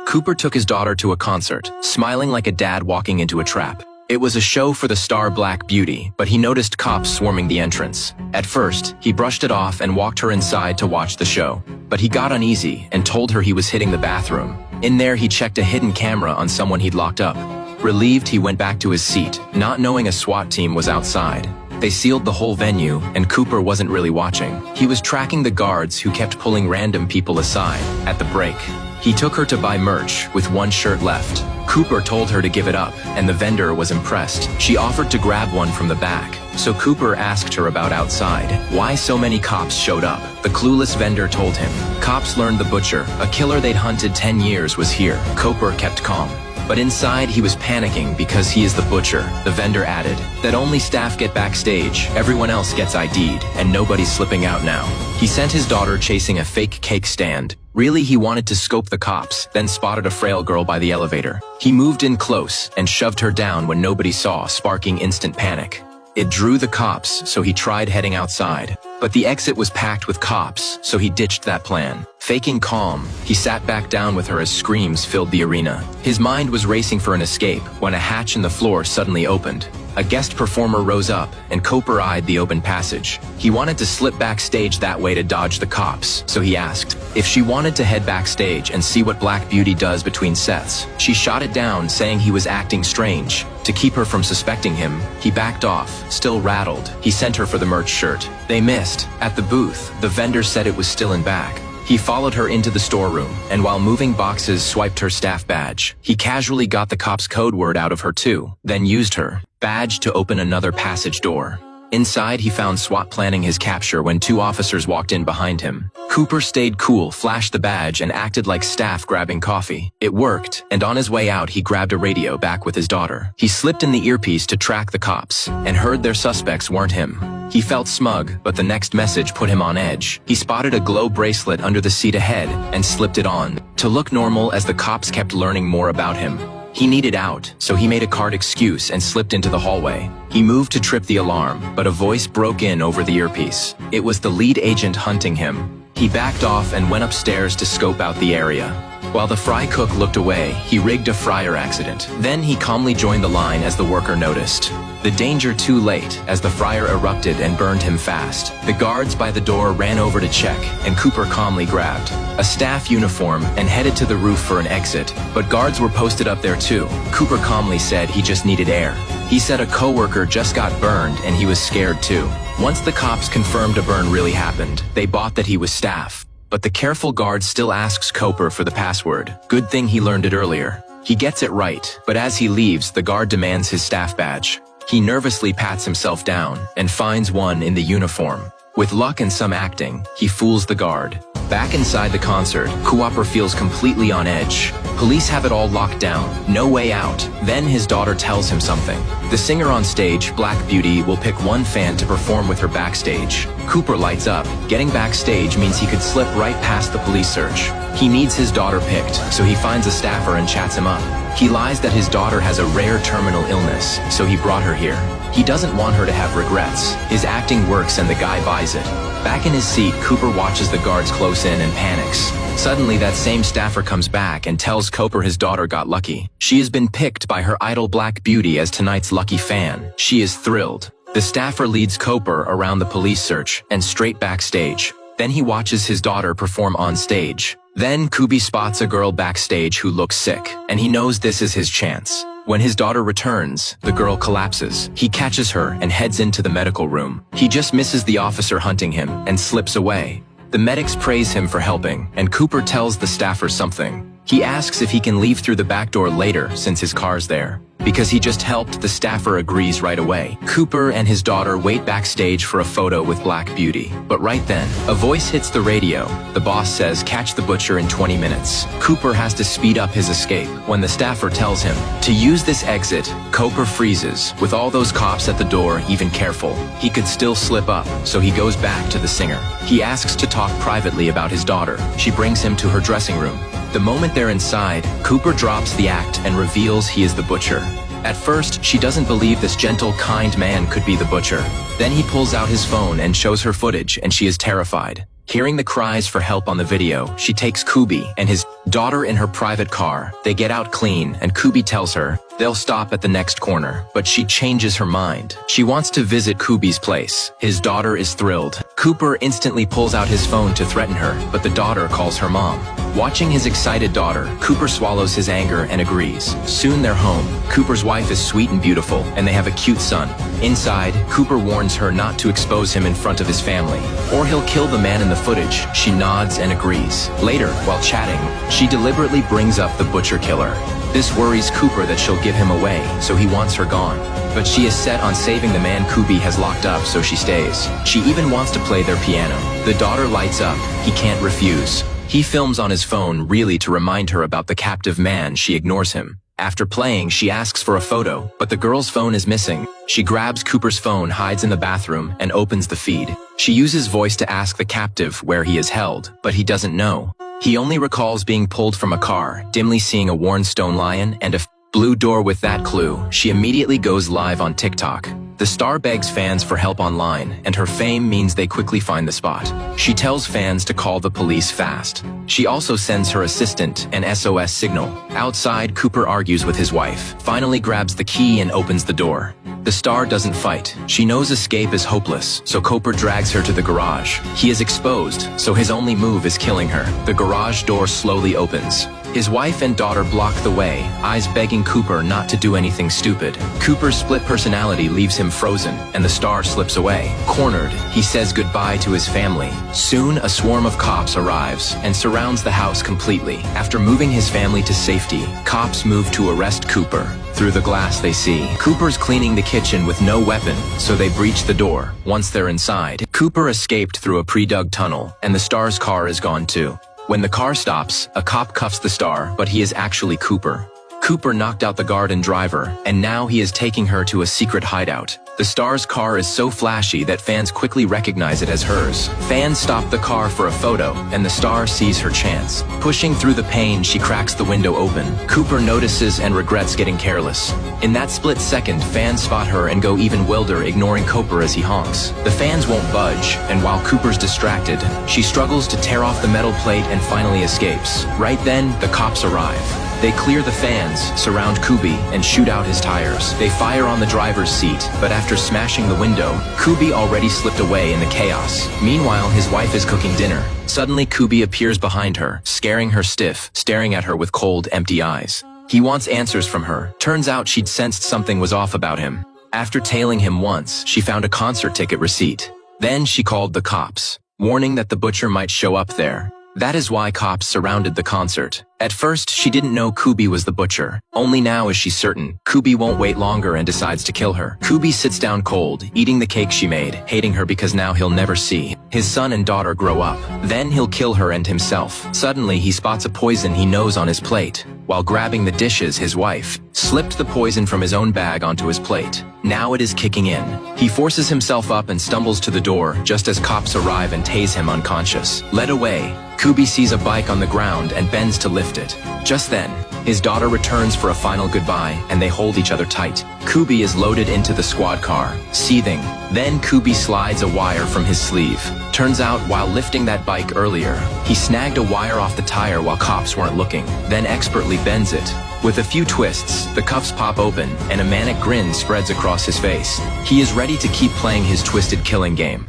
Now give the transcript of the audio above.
Cooper took his daughter to a concert, smiling like a dad walking into a trap. It was a show for the star Black Beauty, but he noticed cops swarming the entrance. At first, he brushed it off and walked her inside to watch the show. But he got uneasy and told her he was hitting the bathroom. In there, he checked a hidden camera on someone he'd locked up. Relieved, he went back to his seat, not knowing a SWAT team was outside. They sealed the whole venue, and Cooper wasn't really watching. He was tracking the guards who kept pulling random people aside at the break. He took her to buy merch with one shirt left. Cooper told her to give it up, and the vendor was impressed. She offered to grab one from the back, so Cooper asked her about outside. Why so many cops showed up? The clueless vendor told him. Cops learned the butcher, a killer they'd hunted 10 years, was here. Cooper kept calm. But inside he was panicking because he is the butcher. The vendor added that only staff get backstage, everyone else gets ID'd, and nobody's slipping out now. He sent his daughter chasing a fake cake stand. Really, he wanted to scope the cops, then spotted a frail girl by the elevator. He moved in close and shoved her down when nobody saw, sparking instant panic. It drew the cops, so he tried heading outside. But the exit was packed with cops, so he ditched that plan. Faking calm, he sat back down with her as screams filled the arena. His mind was racing for an escape when a hatch in the floor suddenly opened. A guest performer rose up, and Cooper eyed the open passage. He wanted to slip backstage that way to dodge the cops, so he asked if she wanted to head backstage and see what Black Beauty does between sets. She shot it down, saying he was acting strange. To keep her from suspecting him, he backed off, still rattled. He sent her for the merch shirt. They missed. At the booth, the vendor said it was still in back. He followed her into the storeroom, and while moving boxes, swiped her staff badge. He casually got the cop's code word out of her too, then used her badge to open another passage door. Inside, he found SWAT planning his capture when 2 officers walked in behind him. Cooper stayed cool, flashed the badge, and acted like staff grabbing coffee. It worked, and on his way out, he grabbed a radio back with his daughter. He slipped in the earpiece to track the cops, and heard their suspects weren't him. He felt smug, but the next message put him on edge. He spotted a glow bracelet under the seat ahead and slipped it on, to look normal as the cops kept learning more about him. He needed out, so he made a card excuse and slipped into the hallway. He moved to trip the alarm, but a voice broke in over the earpiece. It was the lead agent hunting him. He backed off and went upstairs to scope out the area. While the fry cook looked away, he rigged a fryer accident. Then he calmly joined the line as the worker noticed. The danger too late, as the fryer erupted and burned him fast. The guards by the door ran over to check, and Cooper calmly grabbed a staff uniform and headed to the roof for an exit, but guards were posted up there too. Cooper calmly said he just needed air. He said a coworker just got burned and he was scared too. Once the cops confirmed a burn really happened, they bought that he was staff. But the careful guard still asks Cooper for the password. Good thing he learned it earlier. He gets it right, but as he leaves, the guard demands his staff badge. He nervously pats himself down and finds one in the uniform. With luck and some acting, he fools the guard. Back inside the concert, Cooper feels completely on edge. Police have it all locked down, no way out. Then his daughter tells him something. The singer on stage, Black Beauty, will pick one fan to perform with her backstage. Cooper lights up. Getting backstage means he could slip right past the police search. He needs his daughter picked, so he finds a staffer and chats him up. He lies that his daughter has a rare terminal illness, so he brought her here. He doesn't want her to have regrets. His acting works and the guy buys it. Back in his seat, Cooper watches the guards close in and panics. Suddenly, that same staffer comes back and tells Cooper his daughter got lucky. She has been picked by her idol Black Beauty as tonight's lucky fan. She is thrilled. The staffer leads Cooper around the police search and straight backstage. Then he watches his daughter perform on stage. Then Kubi spots a girl backstage who looks sick, and he knows this is his chance. When his daughter returns, the girl collapses. He catches her and heads into the medical room. He just misses the officer hunting him and slips away. The medics praise him for helping, and Cooper tells the staffer something. He asks if he can leave through the back door later since his car's there. Because he just helped, the staffer agrees right away. Cooper and his daughter wait backstage for a photo with Black Beauty. But right then, a voice hits the radio. The boss says, catch the butcher in 20 minutes. Cooper has to speed up his escape. When the staffer tells him to use this exit, Cooper freezes. With all those cops at the door, even careful, he could still slip up, so he goes back to the singer. He asks to talk privately about his daughter. She brings him to her dressing room. The moment they're inside, Cooper drops the act and reveals he is the butcher. At first, she doesn't believe this gentle, kind man could be the butcher. Then he pulls out his phone and shows her footage, and she is terrified. Hearing the cries for help on the video, she takes Kubi and his Daughter in her private car. They get out clean, and Kubi tells her they'll stop at the next corner, but she changes her mind. She wants to visit Kubi's place. His daughter is thrilled. Cooper instantly pulls out his phone to threaten her, but the daughter calls her mom. Watching his excited daughter, Cooper swallows his anger and agrees. Soon they're home. Cooper's wife is sweet and beautiful, and they have a cute son. Inside, Cooper warns her not to expose him in front of his family, or he'll kill the man in the footage. She nods and agrees. Later, while chatting, she deliberately brings up the butcher killer. This worries Cooper that she'll give him away, so he wants her gone. But she is set on saving the man Kubi has locked up, so she stays. She even wants to play their piano. The daughter lights up. He can't refuse. He films on his phone, really to remind her about the captive man. She ignores him. After playing, she asks for a photo, but the girl's phone is missing. She grabs Cooper's phone, hides in the bathroom, and opens the feed. She uses voice to ask the captive where he is held, but he doesn't know. He only recalls being pulled from a car, dimly seeing a worn stone lion and a blue door. With that clue, she immediately goes live on TikTok. The star begs fans for help online, and her fame means they quickly find the spot. She tells fans to call the police fast. She also sends her assistant an SOS signal. Outside, Cooper argues with his wife, finally grabs the key and opens the door. The star doesn't fight. She knows escape is hopeless, so Cooper drags her to the garage. He is exposed, so his only move is killing her. The garage door slowly opens. His wife and daughter block the way, eyes begging Cooper not to do anything stupid. Cooper's split personality leaves him frozen, and the star slips away. Cornered, he says goodbye to his family. Soon, a swarm of cops arrives and surrounds the house completely. After moving his family to safety, cops move to arrest Cooper. Through the glass they see Cooper's cleaning the kitchen with no weapon, so they breach the door. Once they're inside, Cooper escaped through a pre-dug tunnel, and the star's car is gone too. When the car stops, a cop cuffs the star, but he is actually Cooper. Cooper knocked out the guard and driver, and now he is taking her to a secret hideout. The star's car is so flashy that fans quickly recognize it as hers. Fans stop the car for a photo, and the star sees her chance. Pushing through the pain, she cracks the window open. Cooper notices and regrets getting careless. In that split second, fans spot her and go even wilder, ignoring Cooper as he honks. The fans won't budge, and while Cooper's distracted, she struggles to tear off the metal plate and finally escapes. Right then, the cops arrive. They clear the fans, surround Kubi, and shoot out his tires. They fire on the driver's seat, but after smashing the window, Kubi already slipped away in the chaos. Meanwhile, his wife is cooking dinner. Suddenly, Kubi appears behind her, scaring her stiff, staring at her with cold, empty eyes. He wants answers from her. Turns out she'd sensed something was off about him. After tailing him once, she found a concert ticket receipt. Then she called the cops, warning that the butcher might show up there. That is why cops surrounded the concert. At first, she didn't know Kubi was the butcher. Only now is she certain. Kubi won't wait longer and decides to kill her. Kubi sits down cold, eating the cake she made, hating her because now he'll never see his son and daughter grow up. Then he'll kill her and himself. Suddenly, he spots a poison he knows on his plate. While grabbing the dishes, his wife slipped the poison from his own bag onto his plate. Now it is kicking in. He forces himself up and stumbles to the door just as cops arrive and tase him unconscious. Led away, Kubi sees a bike on the ground and bends to lift it. Just then, his daughter returns for a final goodbye, and they hold each other tight. Kubi is loaded into the squad car, seething. Then Kubi slides a wire from his sleeve. Turns out, while lifting that bike earlier, he snagged a wire off the tire while cops weren't looking, then expertly bends it. With a few twists, the cuffs pop open, and a manic grin spreads across his face. He is ready to keep playing his twisted killing game.